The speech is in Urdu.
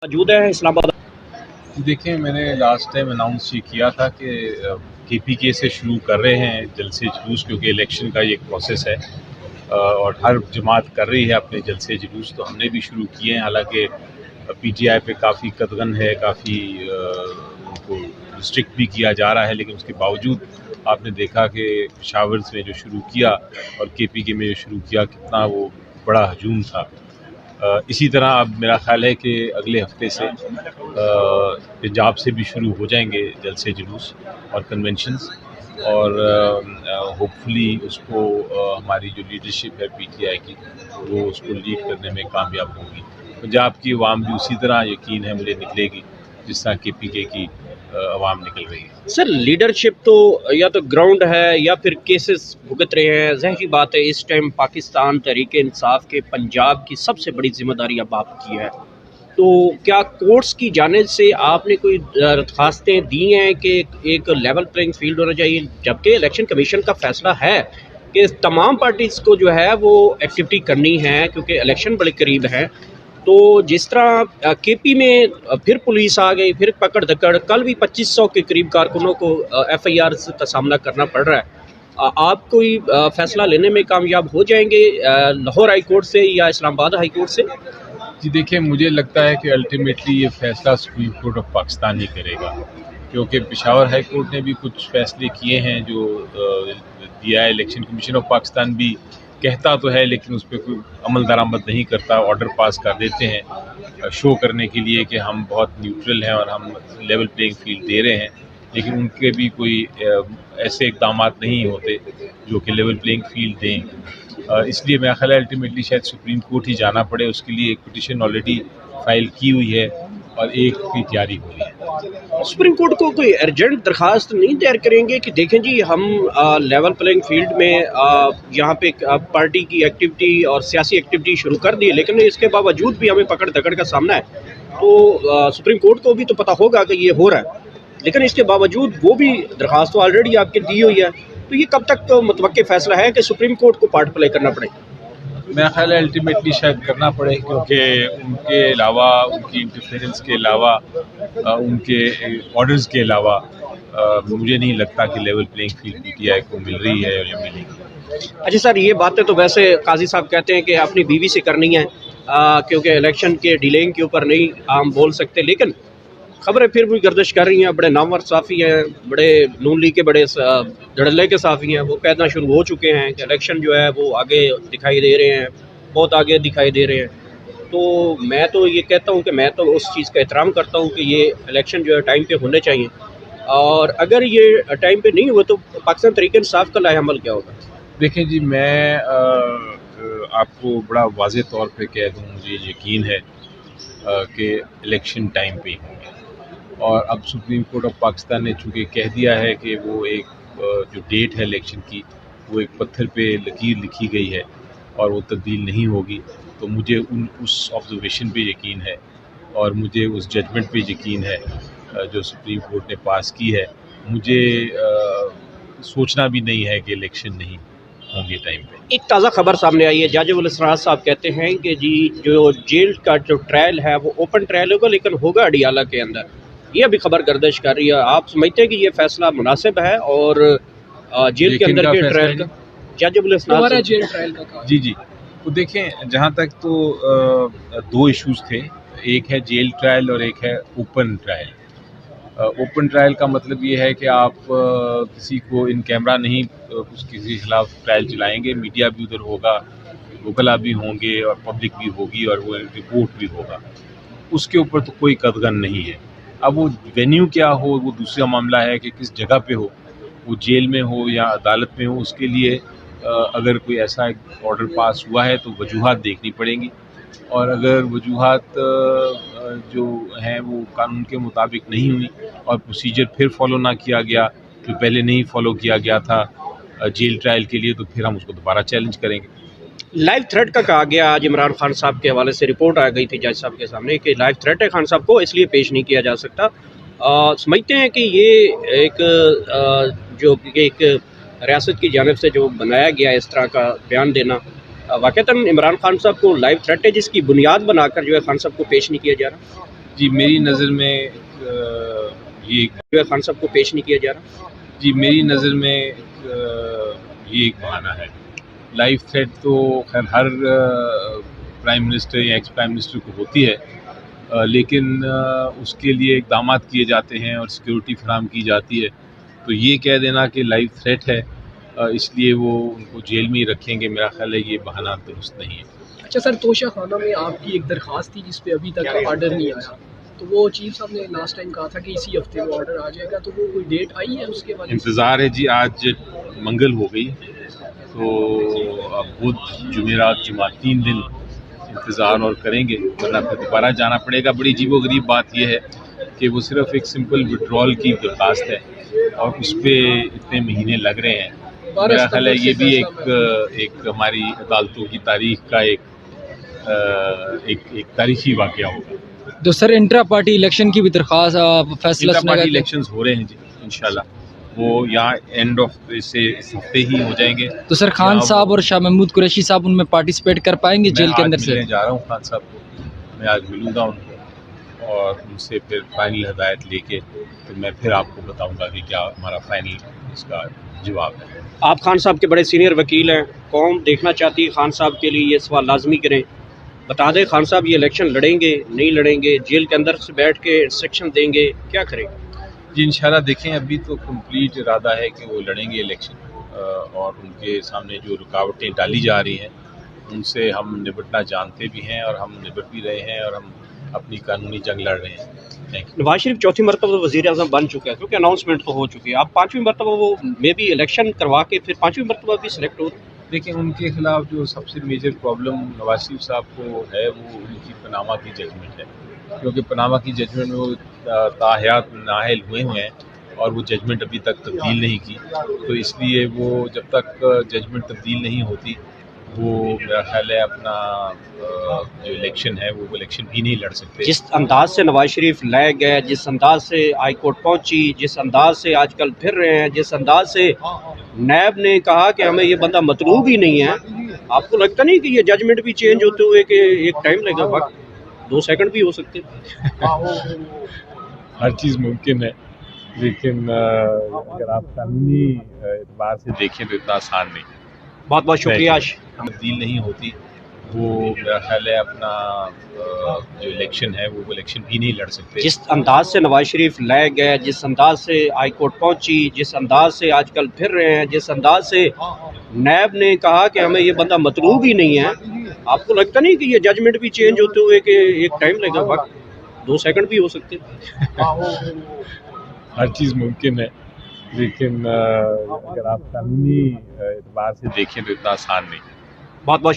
موجود ہے اسلام آباد۔ دیکھیں، میں نے لاسٹ ٹائم اناؤنس یہ کیا تھا کہ کے پی کے سے شروع کر رہے ہیں جلسے جلوس، کیونکہ الیکشن کا یہ ایک پروسیس ہے اور ہر جماعت کر رہی ہے اپنے جلسے جلوس، تو ہم نے بھی شروع کیے ہیں۔ حالانکہ پی ٹی آئی پہ کافی قدغن ہے، کافی ان کو ریسٹرکٹ بھی کیا جا رہا ہے، لیکن اس کے باوجود آپ نے دیکھا کہ پشاور میں جو شروع کیا اور کے پی کے میں جو شروع کیا، کتنا وہ بڑا ہجوم تھا۔ اسی طرح اب میرا خیال ہے کہ اگلے ہفتے سے پنجاب سے بھی شروع ہو جائیں گے جلسے جلوس اور کنونشنز، اور ہوپ فلی اس کو ہماری جو لیڈرشپ ہے پی ٹی آئی کی، وہ اس کو لیڈ کرنے میں کامیاب ہوگی۔ پنجاب کی عوام بھی اسی طرح یقین ہے مجھے نکلے گی جس طرح کے پی کے کی عوام نکل رہی ہے۔ سر لیڈرشپ تو یا تو گراؤنڈ ہے یا پھر کیسز بھگت رہے ہیں، ظاہر سی بات ہے اس ٹائم پاکستان تحریک انصاف کے پنجاب کی سب سے بڑی ذمہ داری اب آپ کی ہے، تو کیا کورٹس کی جانب سے آپ نے کوئی درخواستیں دی ہیں کہ ایک لیول پلینگ فیلڈ ہونا چاہیے، جبکہ الیکشن کمیشن کا فیصلہ ہے کہ تمام پارٹیز کو جو ہے وہ ایکٹیویٹی کرنی ہے کیونکہ الیکشن بڑے قریب ہے؟ تو جس طرح کے پی میں پھر پولیس آ گئی، پھر پکڑ دھکڑ، کل بھی 2500 کے قریب کارکنوں کو ایف آئی آر کا سامنا کرنا پڑ رہا ہے، آپ کوئی فیصلہ لینے میں کامیاب ہو جائیں گے لاہور ہائی کورٹ سے یا اسلام آباد ہائی کورٹ سے؟ جی دیکھیں، مجھے لگتا ہے کہ الٹیمیٹلی یہ فیصلہ سپریم کورٹ آف پاکستان ہی کرے گا، کیونکہ پشاور ہائی کورٹ نے بھی کچھ فیصلے کیے ہیں جو دیا ہے۔ الیکشن کمیشن آف پاکستان بھی کہتا تو ہے لیکن اس پہ کوئی عمل درآمد نہیں کرتا، آرڈر پاس کر دیتے ہیں شو کرنے کے لیے کہ ہم بہت نیوٹرل ہیں اور ہم لیول پلینگ فیلڈ دے رہے ہیں، لیکن ان کے بھی کوئی ایسے اقدامات نہیں ہوتے جو کہ لیول پلینگ فیلڈ دیں۔ اس لیے میرا خیال ہے الٹیمیٹلی شاید سپریم کورٹ ہی جانا پڑے، اس کے لیے ایک پٹیشن آلریڈی فائل کی ہوئی ہے اور ایک کی تیاری ہو رہی ہے۔ سپریم کورٹ کو کوئی ارجنٹ درخواست نہیں تیار کریں گے کہ دیکھیں جی ہم لیول پلینگ فیلڈ میں یہاں پہ پارٹی کی ایکٹیویٹی اور سیاسی ایکٹیویٹی شروع کر دی، لیکن اس کے باوجود بھی ہمیں پکڑ دھکڑ کا سامنا ہے، تو سپریم کورٹ کو بھی تو پتہ ہوگا کہ یہ ہو رہا ہے، لیکن اس کے باوجود وہ بھی درخواست تو آلریڈی آپ کی دی ہوئی ہے، تو یہ کب تک تو متوقع فیصلہ ہے کہ سپریم کورٹ کو پارٹ پلے کرنا پڑے؟ میرا خیال ہے الٹیمیٹلی شاید کرنا پڑے، کیونکہ ان کے علاوہ، ان کی انٹرفیئرنس کے علاوہ، ان کے آرڈرز کے علاوہ مجھے نہیں لگتا کہ level playing field P T I کو مل رہی ہے یا ملے گی۔ اچھا سر، یہ باتیں تو ویسے قاضی صاحب کہتے ہیں کہ اپنی بیوی سے کرنی ہے کیونکہ الیکشن کے ڈیلنگ کے اوپر نہیں ہم بول سکتے، لیکن خبریں پھر بھی گردش کر رہی ہیں، بڑے نامور صحافی ہیں، بڑے نون لیگ کے بڑے دھڑلے کے صحافی ہیں، وہ کہنا شروع ہو چکے ہیں کہ الیکشن جو ہے وہ آگے دکھائی دے رہے ہیں، بہت آگے دکھائی دے رہے ہیں۔ تو میں تو یہ کہتا ہوں کہ میں تو اس چیز کا احترام کرتا ہوں کہ یہ الیکشن جو ہے ٹائم پہ ہونے چاہیے، اور اگر یہ ٹائم پہ نہیں ہوئے تو پاکستان تحریک انصاف کا لائحہ عمل کیا ہوگا؟ دیکھیں جی، میں آپ کو بڑا واضح طور پہ کہہ دوں، مجھے یقین ہے کہ الیکشن ٹائم پہ ہی ہوں گے، اور اب سپریم کورٹ آف پاکستان نے چونکہ کہہ دیا ہے کہ وہ ایک جو ڈیٹ ہے الیکشن کی، وہ ایک پتھر پہ لکیر لکھی گئی ہے اور وہ تبدیل نہیں ہوگی، تو مجھے اس آبزرویشن پہ یقین ہے اور مجھے اس ججمنٹ پہ یقین ہے جو سپریم کورٹ نے پاس کی ہے۔ مجھے سوچنا بھی نہیں ہے کہ الیکشن نہیں ہوں گے ٹائم پہ۔ ایک تازہ خبر سامنے آئی ہے، جج الاسرار صاحب کہتے ہیں کہ جی جو جیل کا جو ٹرائل ہے وہ اوپن ٹرائل ہوگا لیکن ہوگا اڈیالہ کے اندر، یہ ابھی خبر گردش کر رہی ہے، آپ سمجھتے ہیں کہ یہ فیصلہ مناسب ہے اور جیل کے اندر کے ٹرائل کا؟ جج الاسرار جیل ٹرائل کا؟ جی تو دیکھیں، جہاں تک تو دو ایشوز تھے، ایک ہے جیل ٹرائل اور ایک ہے اوپن ٹرائل۔ اوپن ٹرائل کا مطلب یہ ہے کہ آپ کسی کو ان کیمرہ نہیں کسی کے خلاف ٹرائل چلائیں گے، میڈیا بھی ادھر ہوگا، وکلاء بھی ہوں گے اور پبلک بھی ہوگی اور وہ رپورٹ بھی ہوگا، اس کے اوپر تو کوئی قدغن نہیں ہے۔ اب وہ وینیو کیا ہو وہ دوسرا معاملہ ہے کہ کس جگہ پہ ہو، وہ جیل میں ہو یا عدالت میں ہو، اس کے لیے اگر کوئی ایسا آرڈر پاس ہوا ہے تو وجوہات دیکھنی پڑیں گی، اور اگر وجوہات جو ہیں وہ قانون کے مطابق نہیں ہوئی اور پروسیجر پھر فالو نہ کیا گیا جو پہلے نہیں فالو کیا گیا تھا جیل ٹرائل کے لیے، تو پھر ہم اس کو دوبارہ چیلنج کریں گے۔ لائیو تھریٹ کا کہا گیا، آج عمران خان صاحب کے حوالے سے رپورٹ آ گئی تھی جج صاحب کے سامنے کہ لائیو تھریٹ ہے خان صاحب کو، اس لیے پیش نہیں کیا جا سکتا۔ سمجھتے ہیں کہ یہ جو ایک ریاست کی جانب سے جو بنایا گیا اس طرح کا بیان دینا واقعتاً عمران خان صاحب کو لائیو تھریٹ ہے جس کی بنیاد بنا کر جو ہے خان صاحب کو پیش نہیں کیا جا رہا؟ جی میری نظر میں یہ خان صاحب کو پیش نہیں کیا جا رہا؟ جی میری نظر میں یہ ایک بہانہ ہے. لائف تھریٹ تو خیر ہر پرائم منسٹر یا ایکس پرائم منسٹر کو ہوتی ہے، لیکن اس کے لیے اقدامات کیے جاتے ہیں اور سیکیورٹی فراہم کی جاتی ہے. تو یہ کہہ دینا کہ لائف تھریٹ ہے اس لیے وہ ان کو جیل میں ہی رکھیں گے، میرا خیال ہے یہ بہانہ درست نہیں ہے. اچھا سر، توشہ خانہ میں آپ کی ایک درخواست تھی جس پہ ابھی تک آرڈر نہیں آیا، تو وہ چیف صاحب نے لاسٹ ٹائم کہا تھا کہ اسی ہفتے وہ آرڈر آ جائے گا، تو وہ کوئی ڈیٹ آئی ہے اس کے بعد؟ انتظار ہے جی. آج منگل ہو گئی تو اب بدھ جمعرات جمعہ 3 دن انتظار اور کریں گے، ورنہ پھر دوبارہ جانا پڑے گا. بڑی عجیب و غریب بات یہ ہے کہ وہ صرف ایک سمپل وڈرال کی درخواست ہے اور اس پہ اتنے مہینے لگ رہے ہیں. میرا خیال ہے یہ بھی ایک ہماری عدالتوں کی تاریخ کا ایک تاریخی واقعہ ہوگا. تو سر انٹرا پارٹی الیکشن کی بھی درخواست فیصلہ انٹرا پارٹی الیکشنز ہو رہے ہیں جی انشاءاللہ، وہ یہاں اینڈ آف اس ہفتے ہی ہو جائیں گے. تو سر خان صاحب اور شاہ محمود قریشی صاحب ان میں پارٹیسپیٹ کر پائیں گے جیل کے اندر سے؟ میں جا رہا ہوں خان صاحب کو، میں آج ملوں گا ان کو اور ان سے پھر فائنل ہدایت لے کے تو میں پھر آپ کو بتاؤں گا کہ کیا ہمارا فائنل اس کا جواب ہے. آپ خان صاحب کے بڑے سینئر وکیل ہیں، قوم دیکھنا چاہتی ہے خان صاحب کے لیے یہ سوال لازمی کریں، بتا دیں خان صاحب یہ الیکشن لڑیں گے نہیں لڑیں گے، جیل کے اندر سے بیٹھ کے انسٹرکشن دیں گے، کیا کریں گے؟ جی انشاءاللہ دیکھیں، ابھی تو کمپلیٹ ارادہ ہے کہ وہ لڑیں گے الیکشن، اور ان کے سامنے جو رکاوٹیں ڈالی جا رہی ہیں ان سے ہم نبٹنا جانتے بھی ہیں اور ہم نبٹ بھی رہے ہیں اور ہم اپنی قانونی جنگ لڑ رہے ہیں. نواز شریف چوتھی مرتبہ وزیر اعظم بن چکا ہے کیونکہ اناؤنسمنٹ تو ہو چکی ہے، اب 5ویں مرتبہ وہ میں بھی الیکشن کروا کے پھر 5ویں مرتبہ بھی سلیکٹ ہو. لیکن ان کے خلاف جو سب سے میجر پرابلم نواز شریف صاحب کو ہے وہ ان کی پاناما کی ججمنٹ ہے، کیونکہ پاناما کی ججمنٹ میں وہ تاحیات نااہل ہوئے ہیں اور وہ ججمنٹ ابھی تک تبدیل نہیں کی. تو اس لیے وہ جب تک ججمنٹ تبدیل نہیں ہوتی وہ میرا خیال ہے اپنا جو الیکشن ہے وہ الیکشن بھی نہیں لڑ سکتے. جس انداز سے نواز شریف لے گئے، جس انداز سے ہائی کورٹ پہنچی، جس انداز سے آج کل پھر رہے ہیں، جس انداز سے نیب نے کہا کہ ہمیں یہ بندہ مطلوب ہی نہیں ہے، آپ کو لگتا نہیں کہ یہ ججمنٹ بھی چینج ہوتے ہوئے کہ ایک ٹائم لگے گا، وقت 2 سیکنڈ بھی ہو سکتے؟ ہر چیز ممکن ہے، لیکن اگر آپ قانونی اعتبار سے دیکھیں تو اتنا آسان نہیں. بہت بہت شکریہ. تبدیل نہیں ہوتی وہ میرا خیال ہے اپنا جو الیکشن ہے وہ الیکشن بھی نہیں لڑ سکتے. جس انداز سے نواز شریف لے گئے، جس انداز سے ہائی کورٹ پہنچی، جس انداز سے آج کل پھر رہے ہیں، جس انداز سے نیب نے کہا کہ ہمیں یہ بندہ مطلوب ہی نہیں ہے، آپ کو لگتا نہیں کہ یہ ججمنٹ بھی چینج ہوتے ہوئے کہ ایک ٹائم لگے گا، وقت 2 سیکنڈ بھی ہو سکتے؟ ہر چیز ممکن ہے، لیکن اگر آپ قانونی اعتبار سے دیکھیں تو اتنا آسان نہیں. بہت بہت